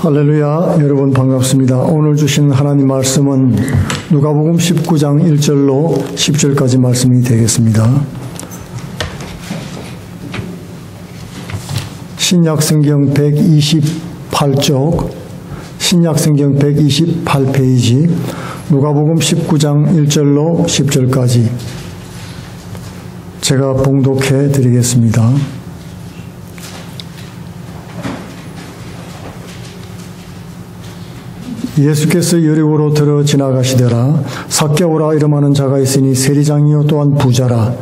할렐루야. 여러분 반갑습니다. 오늘 주신 하나님 말씀은 누가복음 19장 1절로 10절까지 말씀이 되겠습니다. 신약성경 128쪽, 신약성경 128페이지, 누가복음 19장 1절로 10절까지 제가 봉독해 드리겠습니다. 예수께서 여리고로 들어 지나가시더라. 삭개오라 이름하는 자가 있으니 세리장이요 또한 부자라.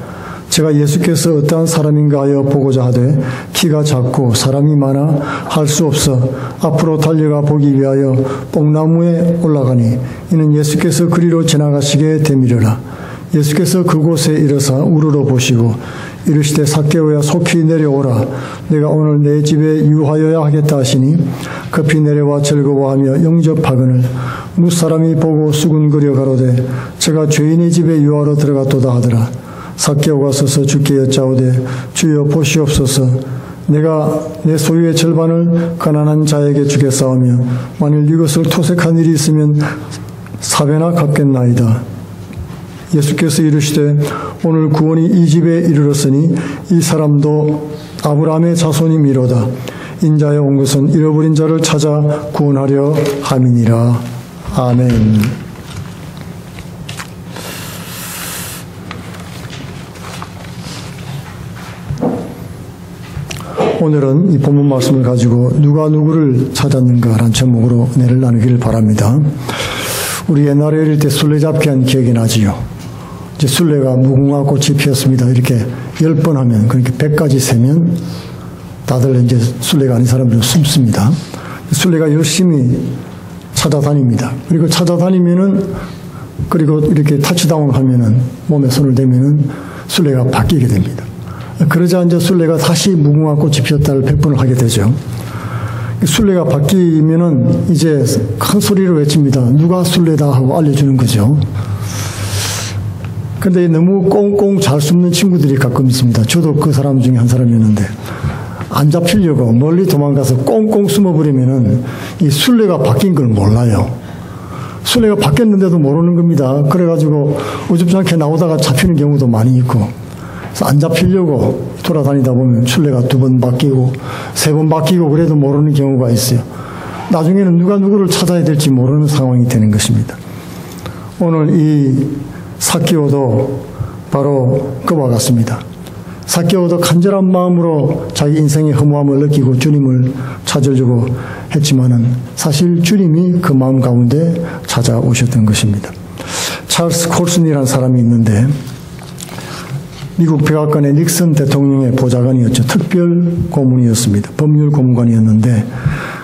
제가 예수께서 어떠한 사람인가 하여 보고자 하되 키가 작고 사람이 많아 할 수 없어 앞으로 달려가 보기 위하여 뽕나무에 올라가니 이는 예수께서 그리로 지나가시게 되밀으라. 예수께서 그곳에 이르사 우러러 보시고 이르시되 삭개오야 속히 내려오라. 내가 오늘 내 집에 유하여야 하겠다 하시니 급히 내려와 즐거워하며 영접하거늘 무사람이 보고 수군거려 가로되 제가 죄인의 집에 유하러 들어갔도다 하더라. 삭개오가 서서 주께 여짜오되 주여 보시옵소서. 내가 내 소유의 절반을 가난한 자에게 주겠사오며 만일 이것을 토색한 일이 있으면 4배나 갚겠나이다. 예수께서 이르시되 오늘 구원이 이 집에 이르렀으니 이 사람도 아브라함의 자손이미로다. 인자에 온 것은 잃어버린 자를 찾아 구원하려 함이니라. 아멘. 오늘은 이 본문 말씀을 가지고 누가 누구를 찾았는가라는 제목으로 은혜를 나누기를 바랍니다. 우리 옛날에 어릴 때 술래잡기 한 기억이 나지요. 이제 술래가 무궁화 꽃이 피었습니다. 이렇게 10번 하면, 그러니까 100까지 세면 다들 이제 술래가 아닌 사람들은 숨습니다. 술래가 열심히 찾아다닙니다. 그리고 찾아다니면은, 그리고 이렇게 타치다운을 하면은, 몸에 손을 대면은 술래가 바뀌게 됩니다. 그러자 이제 술래가 다시 무궁화 꽃이 피었다를 100번을 하게 되죠. 술래가 바뀌면은 이제 큰 소리로 외칩니다. 누가 술래다 하고 알려주는 거죠. 근데 너무 꽁꽁 잘 숨는 친구들이 가끔 있습니다. 저도 그 사람 중에 한 사람이었는데, 안 잡히려고 멀리 도망가서 꽁꽁 숨어버리면은 이 술래가 바뀐 걸 몰라요. 술래가 바뀌었는데도 모르는 겁니다. 그래가지고 우습지않게 나오다가 잡히는 경우도 많이 있고, 그래서 안 잡히려고 돌아다니다 보면 술래가 2번 바뀌고 3번 바뀌고 그래도 모르는 경우가 있어요. 나중에는 누가 누구를 찾아야 될지 모르는 상황이 되는 것입니다. 오늘 이 삭개오도 바로 그와 같습니다. 삭개오도 간절한 마음으로 자기 인생의 허무함을 느끼고 주님을 찾으려고 했지만은 사실 주님이 그 마음 가운데 찾아오셨던 것입니다. 찰스 콜슨이라는 사람이 있는데 미국 백악관의 닉슨 대통령의 보좌관이었죠. 특별 고문이었습니다. 법률 고문관이었는데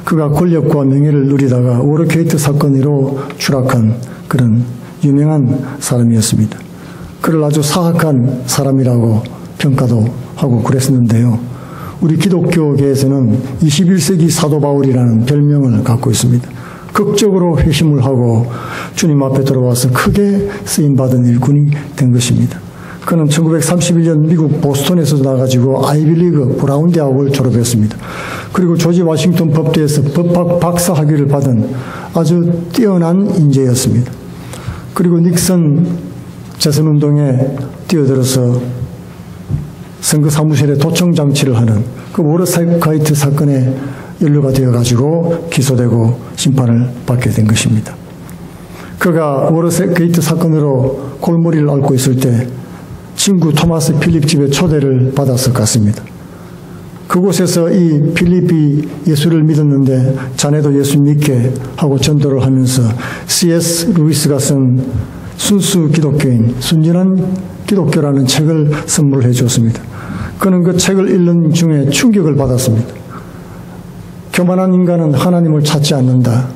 그가 권력과 명예를 누리다가 워터게이트 사건으로 추락한 그런 유명한 사람이었습니다. 그를 아주 사악한 사람이라고 평가도 하고 그랬었는데요. 우리 기독교계에서는 21세기 사도 바울이라는 별명을 갖고 있습니다. 극적으로 회심을 하고 주님 앞에 돌아와서 크게 쓰임받은 일꾼이 된 것입니다. 그는 1931년 미국 보스턴에서 나가지고 아이비리그 브라운 대학을 졸업했습니다. 그리고 조지 워싱턴 법대에서 법학 박사 학위를 받은 아주 뛰어난 인재였습니다. 그리고 닉슨 재선운동에 뛰어들어서 선거 사무실에 도청 장치를 하는 그 워터게이트 사건에 연루가 되어가지고 기소되고 심판을 받게 된 것입니다. 그가 워터게이트 사건으로 골머리를 앓고 있을 때 친구 토마스 필립 집에 초대를 받아서 갔습니다. 그곳에서 이 필립이 예수를 믿었는데 자네도 예수 믿게 하고 전도를 하면서 C.S. 루이스가 쓴 순수 기독교인, 순전한 기독교라는 책을 선물해 주었습니다. 그는 그 책을 읽는 중에 충격을 받았습니다. 교만한 인간은 하나님을 찾지 않는다.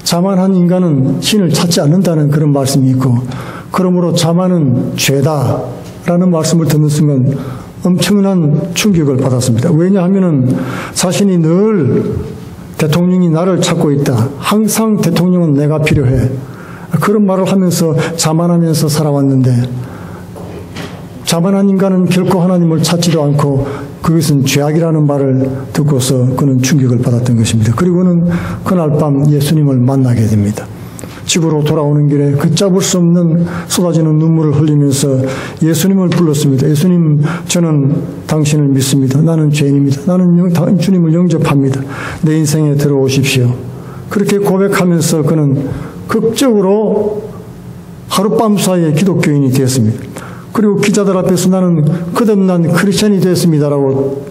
자만한 인간은 신을 찾지 않는다는 그런 말씀이 있고, 그러므로 자만은 죄다 라는 말씀을 듣는 순간 엄청난 충격을 받았습니다. 왜냐하면 자신이 늘 대통령이 나를 찾고 있다. 항상 대통령은 내가 필요해. 그런 말을 하면서 자만하면서 살아왔는데 자만한 인간은 결코 하나님을 찾지도 않고 그것은 죄악이라는 말을 듣고서 그는 충격을 받았던 것입니다. 그리고는 그날 밤 예수님을 만나게 됩니다. 집으로 돌아오는 길에 걷잡을 수 없는 쏟아지는 눈물을 흘리면서 예수님을 불렀습니다. 예수님, 저는 당신을 믿습니다. 나는 죄인입니다. 나는 주님을 영접합니다. 내 인생에 들어오십시오. 그렇게 고백하면서 그는 극적으로 하룻밤 사이에 기독교인이 되었습니다. 그리고 기자들 앞에서 나는 거듭난 크리스천이 되었습니다라고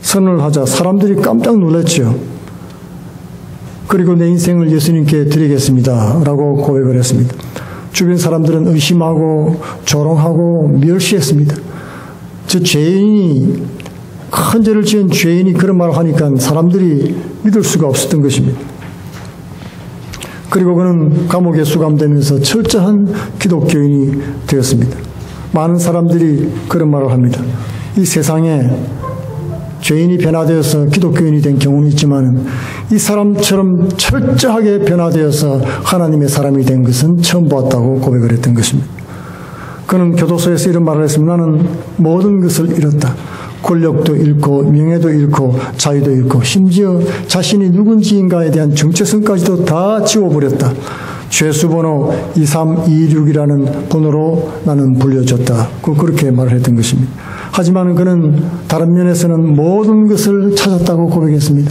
선언을 하자 사람들이 깜짝 놀랐죠. 그리고 내 인생을 예수님께 드리겠습니다 라고 고백을 했습니다. 주변 사람들은 의심하고 조롱하고 멸시했습니다. 저 죄인이, 큰 죄를 지은 죄인이 그런 말을 하니까 사람들이 믿을 수가 없었던 것입니다. 그리고 그는 감옥에 수감되면서 철저한 기독교인이 되었습니다. 많은 사람들이 그런 말을 합니다. 이 세상에 죄인이 변화되어서 기독교인이 된 경우는 있지만 이 사람처럼 철저하게 변화되어서 하나님의 사람이 된 것은 처음 보았다고 고백을 했던 것입니다. 그는 교도소에서 이런 말을 했습니다. 나는 모든 것을 잃었다. 권력도 잃고 명예도 잃고 자유도 잃고 심지어 자신이 누군지인가에 대한 정체성까지도 다 지워버렸다. 죄수번호 23226이라는 번호로 나는 불려졌다. 그렇게 말을 했던 것입니다. 하지만 그는 다른 면에서는 모든 것을 찾았다고 고백했습니다.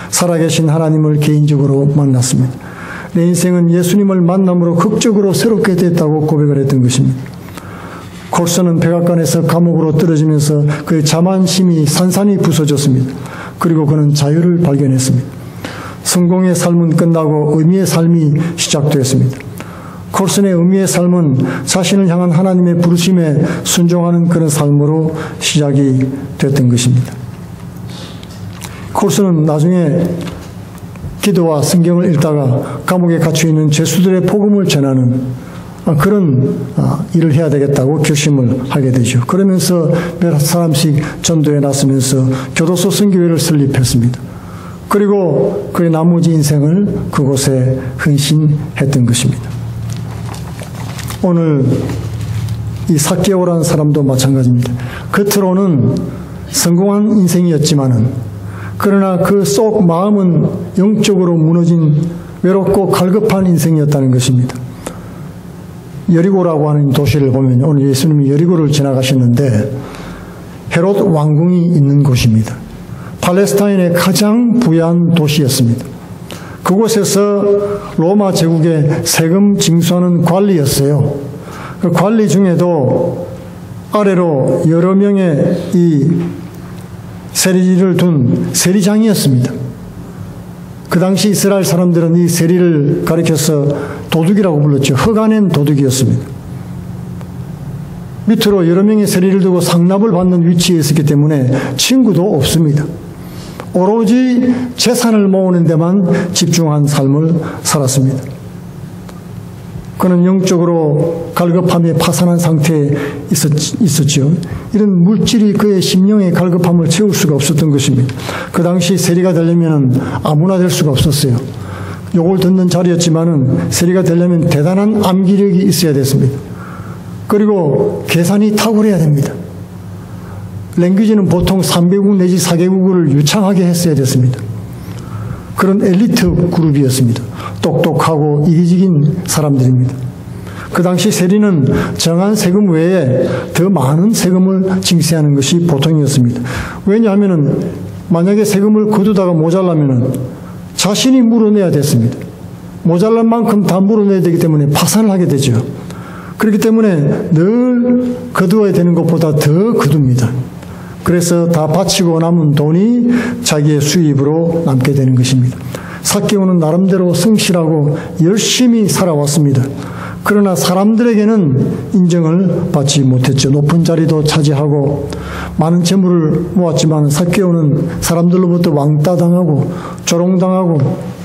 살아계신 하나님을 개인적으로 만났습니다. 내 인생은 예수님을 만남으로 극적으로 새롭게 됐다고 고백을 했던 것입니다. 콜슨은 백악관에서 감옥으로 떨어지면서 그의 자만심이 산산이 부서졌습니다. 그리고 그는 자유를 발견했습니다. 성공의 삶은 끝나고 의미의 삶이 시작되었습니다. 콜슨의 의미의 삶은 자신을 향한 하나님의 부르심에 순종하는 그런 삶으로 시작이 됐던 것입니다. 콜슨은 나중에 기도와 성경을 읽다가 감옥에 갇혀있는 죄수들의 복음을 전하는 그런 일을 해야 되겠다고 결심을 하게 되죠. 그러면서 몇 사람씩 전도에 나서면서 교도소 선교회를 설립했습니다. 그리고 그의 나머지 인생을 그곳에 헌신했던 것입니다. 오늘 이 삭개오라는 사람도 마찬가지입니다. 겉으로는 성공한 인생이었지만은 그러나 그 속 마음은 영적으로 무너진 외롭고 갈급한 인생이었다는 것입니다. 여리고라고 하는 도시를 보면 오늘 예수님이 여리고를 지나가셨는데 헤롯 왕궁이 있는 곳입니다. 팔레스타인의 가장 부유한 도시였습니다. 그곳에서 로마 제국의 세금 징수하는 관리였어요. 그 관리 중에도 아래로 여러 명의 이 세리를 둔 세리장이었습니다. 그 당시 이스라엘 사람들은 이 세리를 가리켜서 도둑이라고 불렀죠. 흑안엔 도둑이었습니다. 밑으로 여러 명의 세리를 두고 상납을 받는 위치에 있었기 때문에 친구도 없습니다. 오로지 재산을 모으는 데만 집중한 삶을 살았습니다. 그는 영적으로 갈급함에 파산한 상태에 있었죠. 이런 물질이 그의 심령의 갈급함을 채울 수가 없었던 것입니다. 그 당시 세리가 되려면 아무나 될 수가 없었어요. 욕을 듣는 자리였지만은 세리가 되려면 대단한 암기력이 있어야 됐습니다. 그리고 계산이 탁월해야 됩니다. 랭귀지는 보통 3개국 내지 4개국어를 유창하게 했어야 됐습니다. 그런 엘리트 그룹이었습니다. 똑똑하고 이기적인 사람들입니다. 그 당시 세리는 정한 세금 외에 더 많은 세금을 징수하는 것이 보통이었습니다. 왜냐하면 만약에 세금을 거두다가 모자라면 자신이 물어내야 됐습니다. 모자란 만큼 다 물어내야 되기 때문에 파산을 하게 되죠. 그렇기 때문에 늘 거두어야 되는 것보다 더 거둡니다. 그래서 다 바치고 남은 돈이 자기의 수입으로 남게 되는 것입니다. 삭개오는 나름대로 성실하고 열심히 살아왔습니다. 그러나 사람들에게는 인정을 받지 못했죠. 높은 자리도 차지하고 많은 재물을 모았지만 삭개오는 사람들로부터 왕따당하고 조롱당하고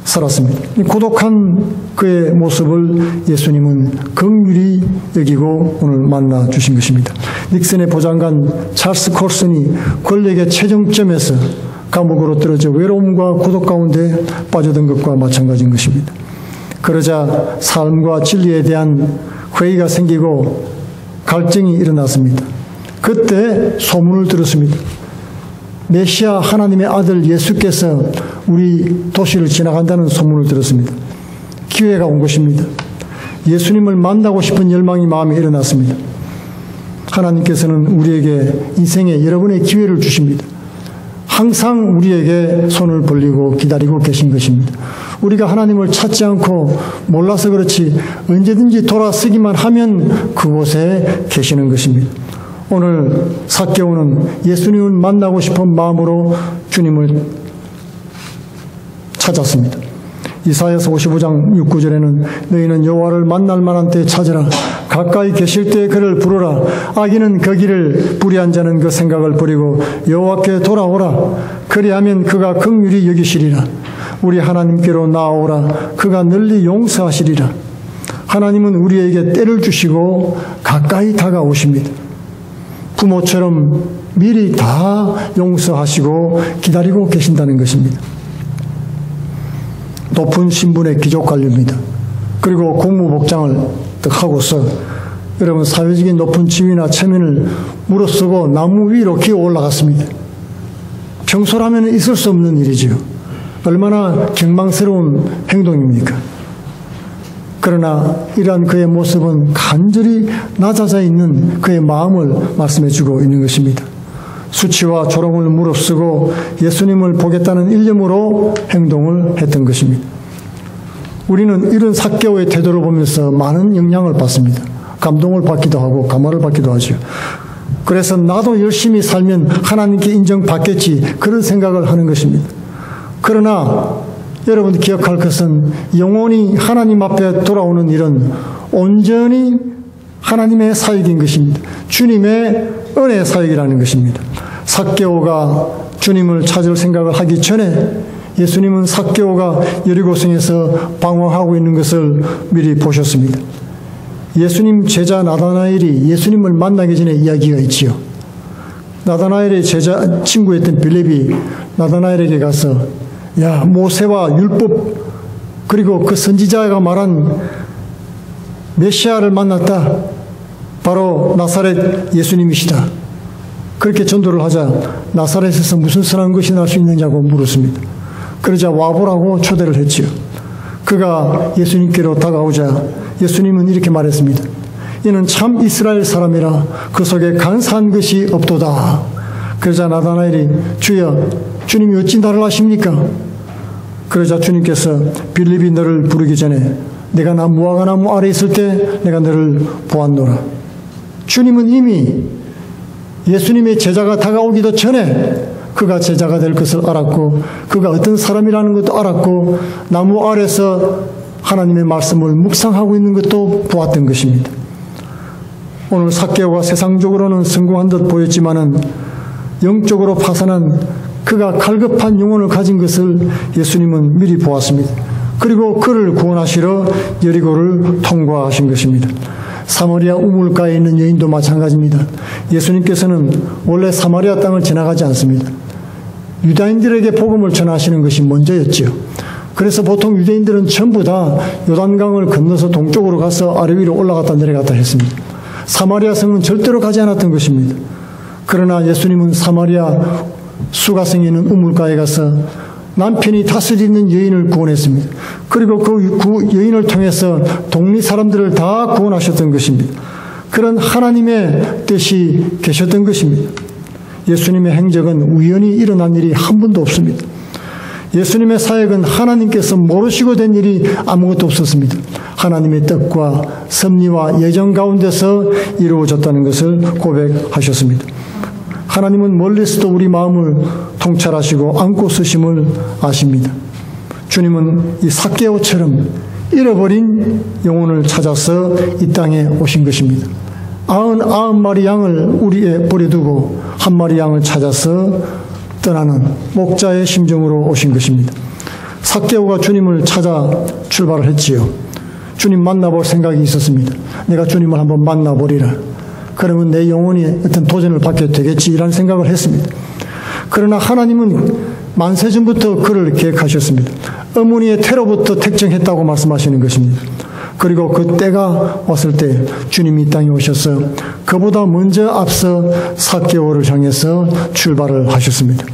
살았습니다. 고독한 그의 모습을 예수님은 긍휼히 여기고 오늘 만나 주신 것입니다. 닉슨의 보좌관 찰스 콜슨이 권력의 최정점에서 감옥으로 떨어져 외로움과 고독 가운데 빠져든 것과 마찬가지인 것입니다. 그러자 삶과 진리에 대한 회의가 생기고 갈증이 일어났습니다. 그때 소문을 들었습니다. 메시아 하나님의 아들 예수께서 우리 도시를 지나간다는 소문을 들었습니다. 기회가 온 것입니다. 예수님을 만나고 싶은 열망이 마음에 일어났습니다. 하나님께서는 우리에게 인생에 여러 번의 기회를 주십니다. 항상 우리에게 손을 벌리고 기다리고 계신 것입니다. 우리가 하나님을 찾지 않고 몰라서 그렇지 언제든지 돌아서기만 하면 그곳에 계시는 것입니다. 오늘 삭개오는 예수님을 만나고 싶은 마음으로 주님을 찾았습니다. 이사야서 55장 6-9절에는 너희는 여호와를 만날 만한 때에 찾으라. 가까이 계실 때에 그를 부르라. 악인은 거기를 불의한 자는 그 생각을 버리고 여호와께 돌아오라. 그리하면 그가 긍휼히 여기시리라. 우리 하나님께로 나아오라. 그가 널리 용서하시리라. 하나님은 우리에게 때를 주시고 가까이 다가오십니다. 부모처럼 미리 다 용서하시고 기다리고 계신다는 것입니다. 높은 신분의 귀족 관료입니다. 그리고 공무복장을 딱 하고서 여러분 사회적인 높은 지위나 체면을 무릅쓰고 나무 위로 기어 올라갔습니다. 평소라면 있을 수 없는 일이지요. 얼마나 경망스러운 행동입니까? 그러나 이러한 그의 모습은 간절히 낮아져 있는 그의 마음을 말씀해주고 있는 것입니다. 수치와 조롱을 무릅쓰고 예수님을 보겠다는 일념으로 행동을 했던 것입니다. 우리는 이런 삭개오의 태도를 보면서 많은 영향을 받습니다. 감동을 받기도 하고 감화를 받기도 하죠. 그래서 나도 열심히 살면 하나님께 인정받겠지 그런 생각을 하는 것입니다. 그러나 여러분 기억할 것은 영원히 하나님 앞에 돌아오는 일은 온전히 하나님의 사역인 것입니다. 주님의 은혜의 사역이라는 것입니다. 삭개오가 주님을 찾을 생각을 하기 전에 예수님은 삭개오가 여리고성에서 방황하고 있는 것을 미리 보셨습니다. 예수님 제자 나다나엘이 예수님을 만나기 전에 이야기가 있지요. 나다나엘의 친구였던 빌립이 나다나엘에게 가서 야, 모세와 율법 그리고 그 선지자가 말한 메시아를 만났다. 바로 나사렛 예수님이시다. 그렇게 전도를 하자 나사렛에서 무슨 선한 것이 날 수 있느냐고 물었습니다. 그러자 와보라고 초대를 했지요. 그가 예수님께로 다가오자 예수님은 이렇게 말했습니다. 이는 참 이스라엘 사람이라 그 속에 간사한 것이 없도다. 그러자 나다나엘이 주여 주님이 어찌 나를 아십니까? 그러자 주님께서 빌립이 너를 부르기 전에 내가 나 무화과나무 아래 있을 때 내가 너를 보았노라. 주님은 이미 예수님의 제자가 다가오기도 전에 그가 제자가 될 것을 알았고 그가 어떤 사람이라는 것도 알았고 나무 아래서 하나님의 말씀을 묵상하고 있는 것도 보았던 것입니다. 오늘 삭개오가 세상적으로는 성공한 듯 보였지만은 영적으로 파산한 그가 갈급한 영혼을 가진 것을 예수님은 미리 보았습니다. 그리고 그를 구원하시러 여리고를 통과하신 것입니다. 사마리아 우물가에 있는 여인도 마찬가지입니다. 예수님께서는 원래 사마리아 땅을 지나가지 않습니다. 유다인들에게 복음을 전하시는 것이 먼저였지요. 그래서 보통 유대인들은 전부 다 요단강을 건너서 동쪽으로 가서 아래 위로 올라갔다 내려갔다 했습니다. 사마리아 성은 절대로 가지 않았던 것입니다. 그러나 예수님은 사마리아 수가성에 있는 우물가에 가서 남편이 다스리 있는 여인을 구원했습니다. 그리고 그 여인을 통해서 동리 사람들을 다 구원하셨던 것입니다. 그런 하나님의 뜻이 계셨던 것입니다. 예수님의 행적은 우연히 일어난 일이 한 번도 없습니다. 예수님의 사역은 하나님께서 모르시고 된 일이 아무것도 없었습니다. 하나님의 뜻과 섭리와 예정 가운데서 이루어졌다는 것을 고백하셨습니다. 하나님은 멀리서도 우리 마음을 통찰하시고 안고 쓰심을 아십니다. 주님은 이 삭개오처럼 잃어버린 영혼을 찾아서 이 땅에 오신 것입니다. 99마리 양을 우리에 버려두고 한 마리 양을 찾아서 떠나는 목자의 심정으로 오신 것입니다. 삭개오가 주님을 찾아 출발을 했지요. 주님 만나볼 생각이 있었습니다. 내가 주님을 한번 만나보리라. 그러면 내 영혼이 어떤 도전을 받게 되겠지라는 생각을 했습니다. 그러나 하나님은 만세전부터 그를 계획하셨습니다. 어머니의 태로부터 택정했다고 말씀하시는 것입니다. 그리고 그 때가 왔을 때 주님이 이 땅에 오셔서 그보다 먼저 앞서 삭개오를 향해서 출발을 하셨습니다.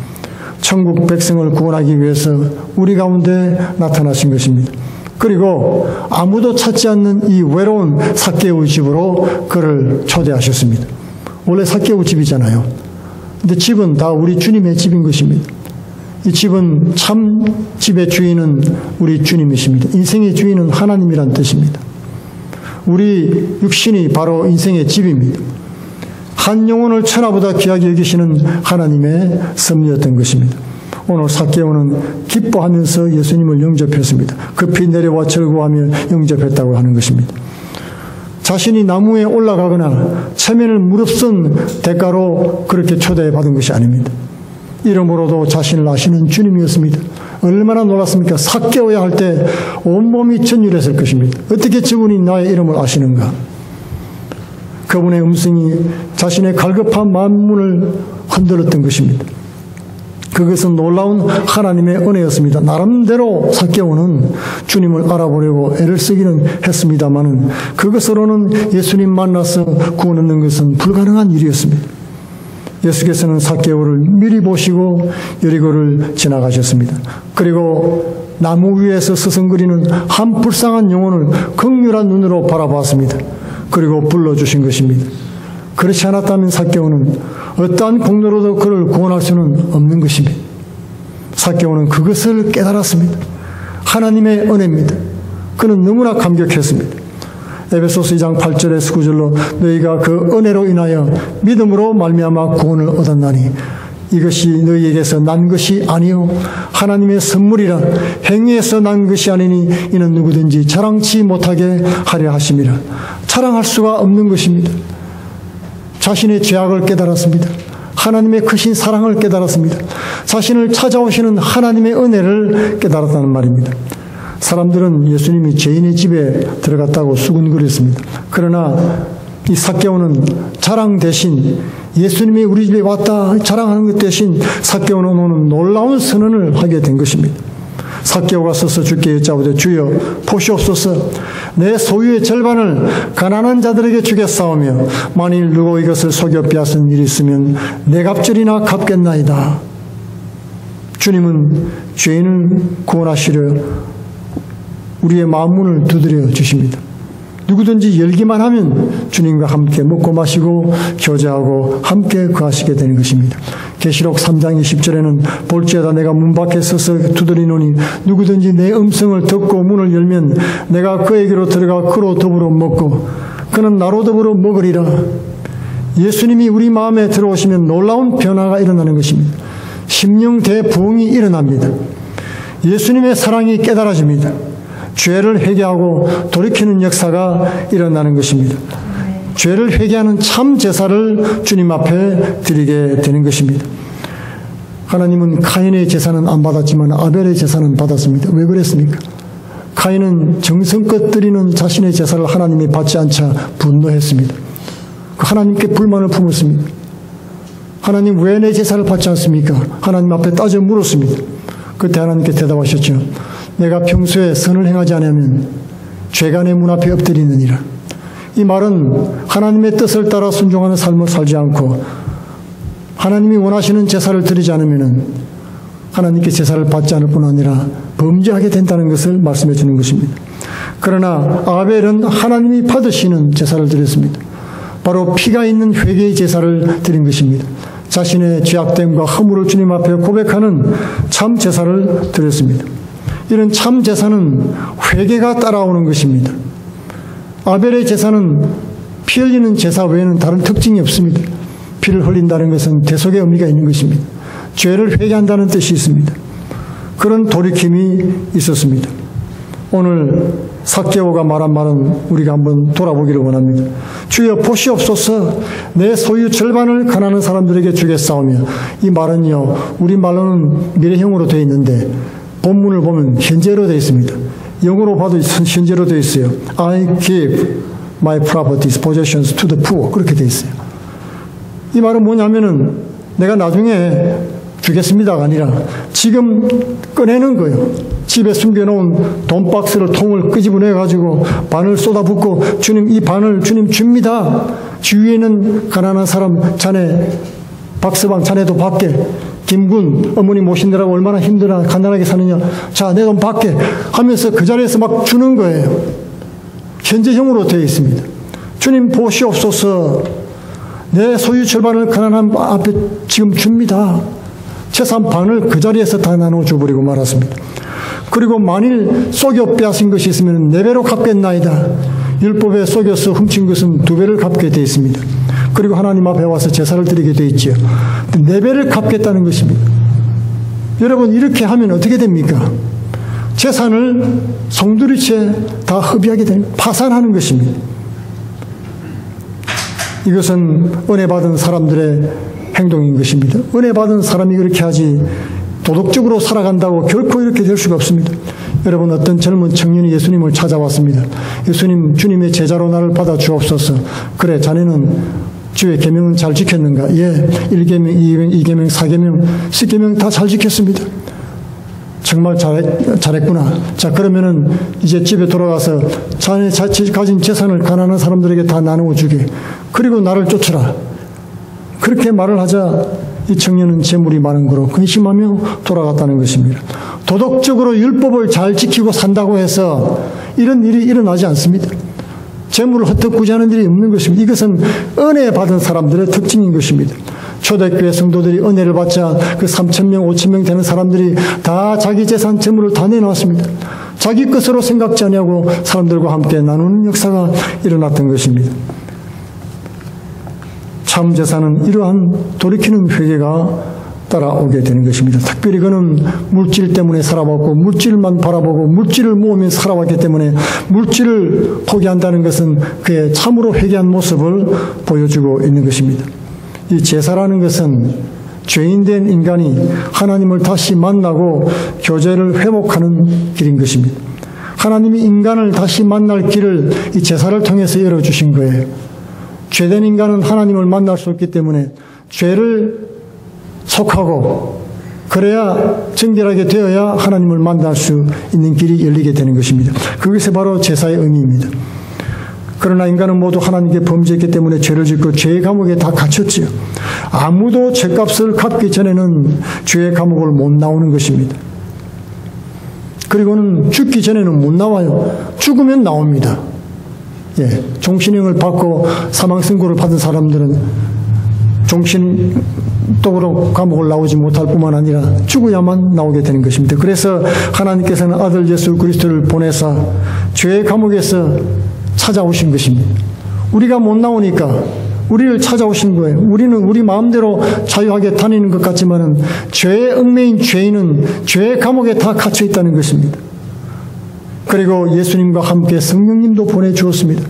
천국 백성을 구원하기 위해서 우리 가운데 나타나신 것입니다. 그리고 아무도 찾지 않는 이 외로운 삭개오 집으로 그를 초대하셨습니다. 원래 삭개오 집이잖아요. 근데 집은 다 우리 주님의 집인 것입니다. 이 집은 참 집의 주인은 우리 주님이십니다. 인생의 주인은 하나님이란 뜻입니다. 우리 육신이 바로 인생의 집입니다. 한 영혼을 천하보다 귀하게 여기시는 하나님의 섭리였던 것입니다. 오늘 삭개오는 기뻐하면서 예수님을 영접했습니다. 급히 내려와 절구하며 영접했다고 하는 것입니다. 자신이 나무에 올라가거나 체면을 무릅쓴 대가로 그렇게 초대받은 것이 아닙니다. 이름으로도 자신을 아시는 주님이었습니다. 얼마나 놀랐습니까? 삭개오야 할 때 온몸이 전율했을 것입니다. 어떻게 저분이 나의 이름을 아시는가? 그분의 음성이 자신의 갈급한 만문을 흔들었던 것입니다. 그것은 놀라운 하나님의 은혜였습니다. 나름대로 삭개오는 주님을 알아보려고 애를 쓰기는 했습니다마는 그것으로는 예수님 만나서 구원 얻는 것은 불가능한 일이었습니다. 예수께서는 삭개오를 미리 보시고 여리고를 지나가셨습니다. 그리고 나무 위에서 서성거리는 한 불쌍한 영혼을 긍휼한 눈으로 바라보았습니다. 그리고 불러주신 것입니다. 그렇지 않았다면 삭개오는 어떠한 공로로도 그를 구원할 수는 없는 것입니다. 삭개오는 그것을 깨달았습니다. 하나님의 은혜입니다. 그는 너무나 감격했습니다. 에베소서 2장 8절에서 9절로 너희가 그 은혜로 인하여 믿음으로 말미암아 구원을 얻었나니 이것이 너희에게서 난 것이 아니요 하나님의 선물이라 행위에서 난 것이 아니니 이는 누구든지 자랑치 못하게 하려 하심이라. 자랑할 수가 없는 것입니다. 자신의 죄악을 깨달았습니다. 하나님의 크신 사랑을 깨달았습니다. 자신을 찾아오시는 하나님의 은혜를 깨달았다는 말입니다. 사람들은 예수님이 죄인의 집에 들어갔다고 수군거렸습니다. 그러나 이 삭개오는 자랑 대신 예수님이 우리 집에 왔다 자랑하는 것 대신 삭개오는 오는 놀라운 선언을 하게 된 것입니다. 삭개오가 서서 주께 여짜오되 주여 보시옵소서 내 소유의 절반을 가난한 자들에게 주겠사오며 만일 누구 이것을 속여 빼앗은 일이 있으면 내 갑절이나 갚겠나이다. 주님은 죄인을 구원하시려 우리의 마음문을 두드려 주십니다. 누구든지 열기만 하면 주님과 함께 먹고 마시고 교제하고 함께 거하시게 되는 것입니다. 계시록 3장 20절에는 볼지어다 내가 문 밖에 서서 두드리노니 누구든지 내 음성을 듣고 문을 열면 내가 그에게로 들어가 그로 더불어 먹고 그는 나로 더불어 먹으리라. 예수님이 우리 마음에 들어오시면 놀라운 변화가 일어나는 것입니다. 심령 대부흥이 일어납니다. 예수님의 사랑이 깨달아집니다. 죄를 회개하고 돌이키는 역사가 일어나는 것입니다. 죄를 회개하는 참 제사를 주님 앞에 드리게 되는 것입니다. 하나님은 카인의 제사는 안 받았지만 아벨의 제사는 받았습니다. 왜 그랬습니까? 카인은 정성껏 드리는 자신의 제사를 하나님이 받지 않자 분노했습니다. 하나님께 불만을 품었습니다. 하나님 왜 내 제사를 받지 않습니까? 하나님 앞에 따져 물었습니다. 그때 하나님께 대답하셨죠. 내가 평소에 선을 행하지 않으면 죄가 내 문 앞에 엎드리느니라. 이 말은 하나님의 뜻을 따라 순종하는 삶을 살지 않고 하나님이 원하시는 제사를 드리지 않으면 하나님께 제사를 받지 않을 뿐 아니라 범죄하게 된다는 것을 말씀해 주는 것입니다. 그러나 아벨은 하나님이 받으시는 제사를 드렸습니다. 바로 피가 있는 회개의 제사를 드린 것입니다. 자신의 죄악됨과 허물을 주님 앞에 고백하는 참 제사를 드렸습니다. 이런 참 제사는 회개가 따라오는 것입니다. 아벨의 제사는 피 흘리는 제사 외에는 다른 특징이 없습니다. 피를 흘린다는 것은 대속의 의미가 있는 것입니다. 죄를 회개한다는 뜻이 있습니다. 그런 돌이킴이 있었습니다. 오늘 삭개오가 말한 말은 우리가 한번 돌아보기를 원합니다. 주여 보시옵소서 내 소유 절반을 가난한 사람들에게 주겠사오며 이 말은요 우리 말로는 미래형으로 되어 있는데 본문을 보면 현재로 되어 있습니다. 영어로 봐도 현재로 되어 있어요. I give my properties, possessions to the poor. 그렇게 되어 있어요. 이 말은 뭐냐면은 내가 나중에 주겠습니다가 아니라 지금 꺼내는 거예요. 집에 숨겨놓은 돈박스를 통을 끄집어내가지고 반을 쏟아붓고 주님 이 반을 주님 줍니다. 주위에는 가난한 사람 자네 박서방 자네도 받게 김군 어머니 모시느라고 얼마나 힘들어 간단하게 사느냐 자 내 돈 받게 하면서 그 자리에서 막 주는 거예요. 현재형으로 되어 있습니다. 주님 보시옵소서 내 소유 절반을 가난한 앞에 지금 줍니다. 재산 반을 그 자리에서 다 나눠줘버리고 말았습니다. 그리고 만일 속여 빼앗은 것이 있으면 4배로 갚겠나이다. 율법에 속여서 훔친 것은 2배를 갚게 되어 있습니다. 그리고 하나님 앞에 와서 제사를 드리게 되어 있죠. 4배를 갚겠다는 것입니다. 여러분 이렇게 하면 어떻게 됩니까? 재산을 송두리째 다 흡입하게 되는 파산하는 것입니다. 이것은 은혜 받은 사람들의 행동인 것입니다. 은혜 받은 사람이 그렇게 하지 도덕적으로 살아간다고 결코 이렇게 될 수가 없습니다. 여러분 어떤 젊은 청년이 예수님을 찾아왔습니다. 예수님 주님의 제자로 나를 받아 주옵소서. 그래 자네는 주의 계명은 잘 지켰는가? 예 1계명, 2계명, 4계명, 10계명 다 잘 지켰습니다. 정말 잘했구나. 자 그러면은 이제 집에 돌아가서 자네 가진 재산을 가난한 사람들에게 다 나누어 주게. 그리고 나를 쫓으라. 그렇게 말을 하자 이 청년은 재물이 많은 거로 근심하며 돌아갔다는 것입니다. 도덕적으로 율법을 잘 지키고 산다고 해서 이런 일이 일어나지 않습니다. 재물을 헛되구제하는 일이 없는 것입니다. 이것은 은혜 받은 사람들의 특징인 것입니다. 초대교회 성도들이 은혜를 받자 그 3,000명, 5,000명 되는 사람들이 다 자기 재산, 재물을 다 내놓았습니다. 자기 것으로 생각지 않냐고 사람들과 함께 나누는 역사가 일어났던 것입니다. 참 제사는 이러한 돌이키는 회개가 따라오게 되는 것입니다. 특별히 그는 물질 때문에 살아왔고 물질만 바라보고 물질을 모으면서 살아왔기 때문에 물질을 포기한다는 것은 그의 참으로 회개한 모습을 보여주고 있는 것입니다. 이 제사라는 것은 죄인된 인간이 하나님을 다시 만나고 교제를 회복하는 길인 것입니다. 하나님이 인간을 다시 만날 길을 이 제사를 통해서 열어주신 거예요. 죄된 인간은 하나님을 만날 수 없기 때문에 죄를 속하고 그래야 정결하게 되어야 하나님을 만날 수 있는 길이 열리게 되는 것입니다. 그것이 바로 제사의 의미입니다. 그러나 인간은 모두 하나님께 범죄했기 때문에 죄를 짓고 죄의 감옥에 다 갇혔지요. 아무도 죄값을 갚기 전에는 죄의 감옥을 못 나오는 것입니다. 그리고는 죽기 전에는 못 나와요. 죽으면 나옵니다. 예, 종신형을 받고 사망 선고를 받은 사람들은 종신독으로 감옥을 나오지 못할 뿐만 아니라 죽어야만 나오게 되는 것입니다. 그래서 하나님께서는 아들 예수 그리스도를 보내사 죄의 감옥에서 찾아오신 것입니다. 우리가 못 나오니까 우리를 찾아오신 거예요. 우리는 우리 마음대로 자유하게 다니는 것 같지만은 죄의 얽매인 죄인은 죄의 감옥에 다 갇혀 있다는 것입니다. 그리고 예수님과 함께 성령님도 보내주었습니다.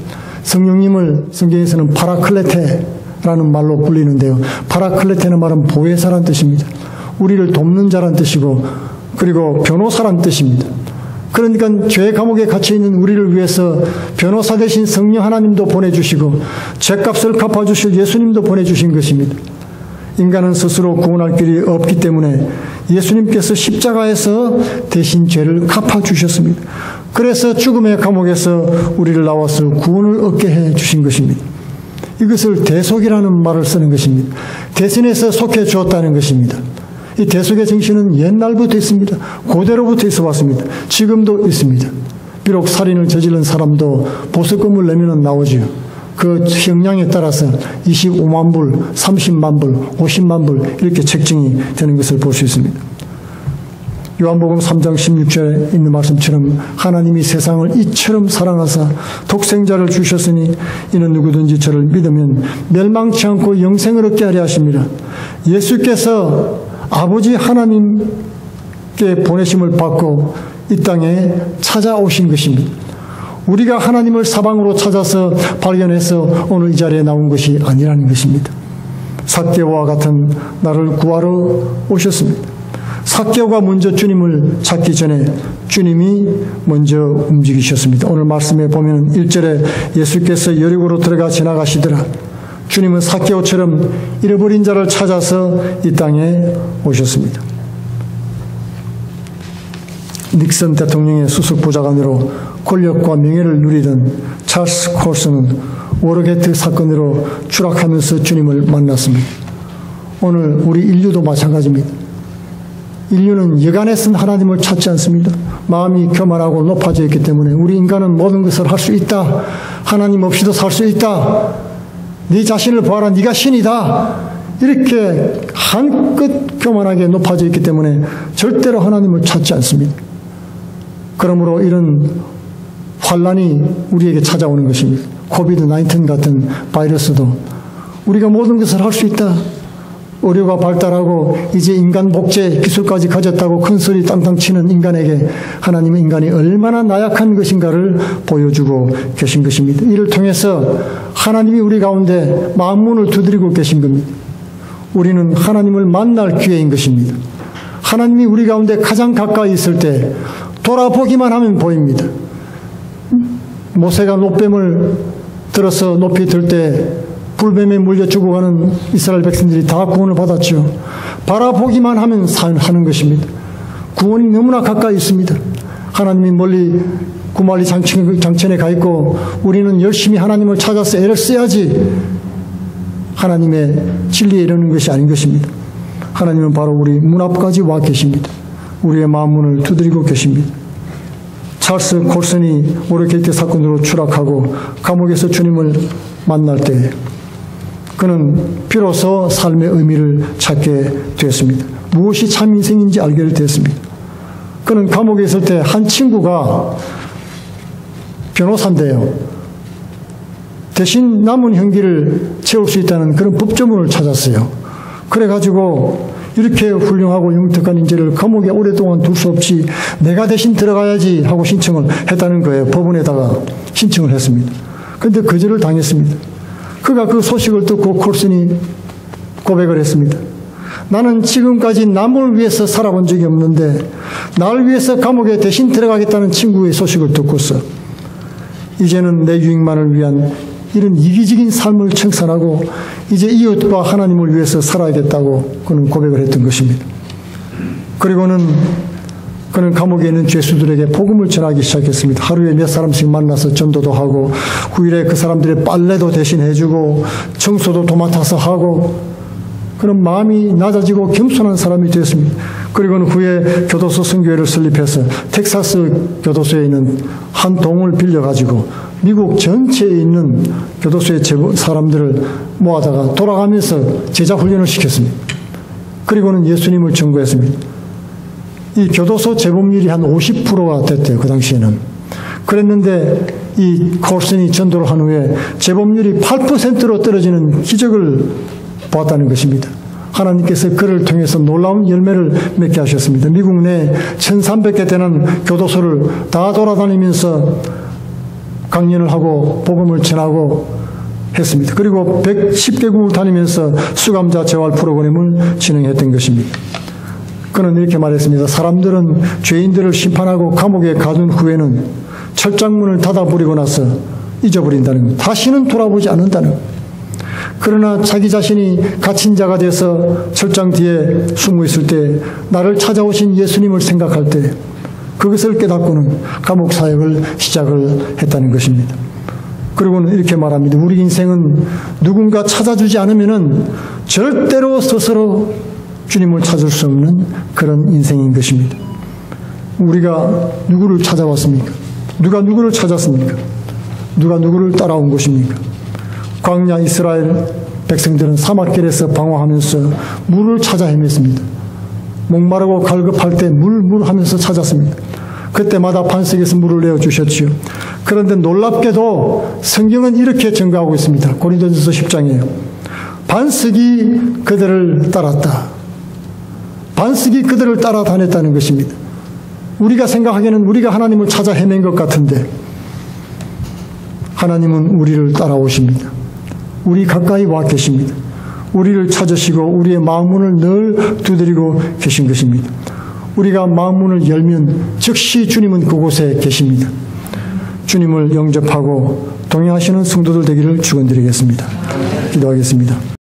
성령님을 성경에서는 파라클레테라는 말로 불리는데요. 파라클레테는 말은 보혜사란 뜻입니다. 우리를 돕는 자란 뜻이고 그리고 변호사란 뜻입니다. 그러니까 죄 감옥에 갇혀있는 우리를 위해서 변호사 되신 성령 하나님도 보내주시고 죄값을 갚아주실 예수님도 보내주신 것입니다. 인간은 스스로 구원할 길이 없기 때문에 예수님께서 십자가에서 대신 죄를 갚아주셨습니다. 그래서 죽음의 감옥에서 우리를 나와서 구원을 얻게 해주신 것입니다. 이것을 대속이라는 말을 쓰는 것입니다. 대신에서 속해 주었다는 것입니다. 이 대속의 정신은 옛날부터 있습니다. 고대로부터 있어 왔습니다. 지금도 있습니다. 비록 살인을 저지른 사람도 보석금을 내면 나오지요. 그 형량에 따라서 25만 불, 30만 불, 50만 불 이렇게 책정이 되는 것을 볼 수 있습니다. 요한복음 3장 16절에 있는 말씀처럼 하나님이 세상을 이처럼 사랑하사 독생자를 주셨으니 이는 누구든지 저를 믿으면 멸망치 않고 영생을 얻게 하려 하십니다. 예수께서 아버지 하나님께 보내심을 받고 이 땅에 찾아오신 것입니다. 우리가 하나님을 사방으로 찾아서 발견해서 오늘 이 자리에 나온 것이 아니라는 것입니다. 삭개오와 같은 나를 구하러 오셨습니다. 삭개오가 먼저 주님을 찾기 전에 주님이 먼저 움직이셨습니다. 오늘 말씀에 보면 1절에 예수께서 여리고로 들어가 지나가시더라. 주님은 삭개오처럼 잃어버린 자를 찾아서 이 땅에 오셨습니다. 닉슨 대통령의 수석 보좌관으로 권력과 명예를 누리던 찰스 콜슨은 워터게이트 사건으로 추락하면서 주님을 만났습니다. 오늘 우리 인류도 마찬가지입니다. 인류는 여간에선 하나님을 찾지 않습니다. 마음이 교만하고 높아져 있기 때문에 우리 인간은 모든 것을 할 수 있다. 하나님 없이도 살 수 있다. 네 자신을 보아라. 네가 신이다. 이렇게 한껏 교만하게 높아져 있기 때문에 절대로 하나님을 찾지 않습니다. 그러므로 이런 환란이 우리에게 찾아오는 것입니다. 코비드-19 같은 바이러스도 우리가 모든 것을 할 수 있다. 의료가 발달하고 이제 인간 복제 기술까지 가졌다고 큰 소리 땅땅 치는 인간에게 하나님은 인간이 얼마나 나약한 것인가를 보여주고 계신 것입니다. 이를 통해서 하나님이 우리 가운데 만문을 두드리고 계신 겁니다. 우리는 하나님을 만날 기회인 것입니다. 하나님이 우리 가운데 가장 가까이 있을 때 돌아보기만 하면 보입니다. 모세가 노뱀을 들어서 높이 들 때 불뱀에 물려 죽어가는 이스라엘 백성들이 다 구원을 받았죠. 바라보기만 하면 하는 것입니다. 구원이 너무나 가까이 있습니다. 하나님이 멀리 구말리 장천에 가 있고 우리는 열심히 하나님을 찾아서 애를 써야지 하나님의 진리에 이르는 것이 아닌 것입니다. 하나님은 바로 우리 문 앞까지 와 계십니다. 우리의 마음문을 두드리고 계십니다. 찰스 콜슨이 워터게이트 사건으로 추락하고 감옥에서 주님을 만날 때 그는 비로소 삶의 의미를 찾게 되었습니다. 무엇이 참 인생인지 알게 되었습니다. 그는 감옥에 있을 때 한 친구가 변호사인데요. 대신 남은 형기를 채울 수 있다는 그런 법조문을 찾았어요. 그래가지고 이렇게 훌륭하고 영특한 인재를 감옥에 오랫동안 둘 수 없이 내가 대신 들어가야지 하고 신청을 했다는 거예요. 법원에다가 신청을 했습니다. 그런데 거절을 당했습니다. 그가 그 소식을 듣고 콜슨이 고백을 했습니다. 나는 지금까지 남을 위해서 살아본 적이 없는데 나를 위해서 감옥에 대신 들어가겠다는 친구의 소식을 듣고서 이제는 내 유익만을 위한 이런 이기적인 삶을 청산하고 이제 이웃과 하나님을 위해서 살아야겠다고 그는 고백을 했던 것입니다. 그리고는 그는 감옥에 있는 죄수들에게 복음을 전하기 시작했습니다. 하루에 몇 사람씩 만나서 전도도 하고 후일에 그 사람들의 빨래도 대신 해주고 청소도 도맡아서 하고 그런 마음이 낮아지고 겸손한 사람이 되었습니다. 그리고는 후에 교도소 선교회를 설립해서 텍사스 교도소에 있는 한 동을 빌려가지고 미국 전체에 있는 교도소의 사람들을 모아다가 돌아가면서 제자 훈련을 시켰습니다. 그리고는 예수님을 전거했습니다. 이 교도소 재범률이 한 50%가 됐대요. 그 당시에는. 그랬는데 이 콜슨이 전도를 한 후에 재범률이 8%로 떨어지는 기적을 보았다는 것입니다. 하나님께서 그를 통해서 놀라운 열매를 맺게 하셨습니다. 미국 내 1300개 되는 교도소를 다 돌아다니면서 강연을 하고 복음을 전하고 했습니다. 그리고 110개국을 다니면서 수감자 재활 프로그램을 진행했던 것입니다. 그는 이렇게 말했습니다. 사람들은 죄인들을 심판하고 감옥에 가둔 후에는 철장문을 닫아버리고 나서 잊어버린다는 것. 다시는 돌아보지 않는다는 것. 그러나 자기 자신이 갇힌 자가 돼서 철장 뒤에 숨어 있을 때 나를 찾아오신 예수님을 생각할 때 그것을 깨닫고는 감옥 사역을 시작을 했다는 것입니다. 그리고는 이렇게 말합니다. 우리 인생은 누군가 찾아주지 않으면은 절대로 스스로 주님을 찾을 수 없는 그런 인생인 것입니다. 우리가 누구를 찾아왔습니까? 누가 누구를 찾았습니까? 누가 누구를 따라온 것입니까? 광야 이스라엘 백성들은 사막길에서 방황하면서 물을 찾아 헤맸습니다. 목마르고 갈급할 때 물 하면서 찾았습니다. 그때마다 반석에서 물을 내어주셨지요. 그런데 놀랍게도 성경은 이렇게 증거하고 있습니다. 고린도전서 10장이에요. 반석이 그들을 따랐다. 반석이 그들을 따라다녔다는 것입니다. 우리가 생각하기에는 우리가 하나님을 찾아 헤맨 것 같은데 하나님은 우리를 따라오십니다. 우리 가까이 와 계십니다. 우리를 찾으시고 우리의 마음문을 늘 두드리고 계신 것입니다. 우리가 마음문을 열면 즉시 주님은 그곳에 계십니다. 주님을 영접하고 동행하시는 성도들 되기를 축원드리겠습니다. 기도하겠습니다.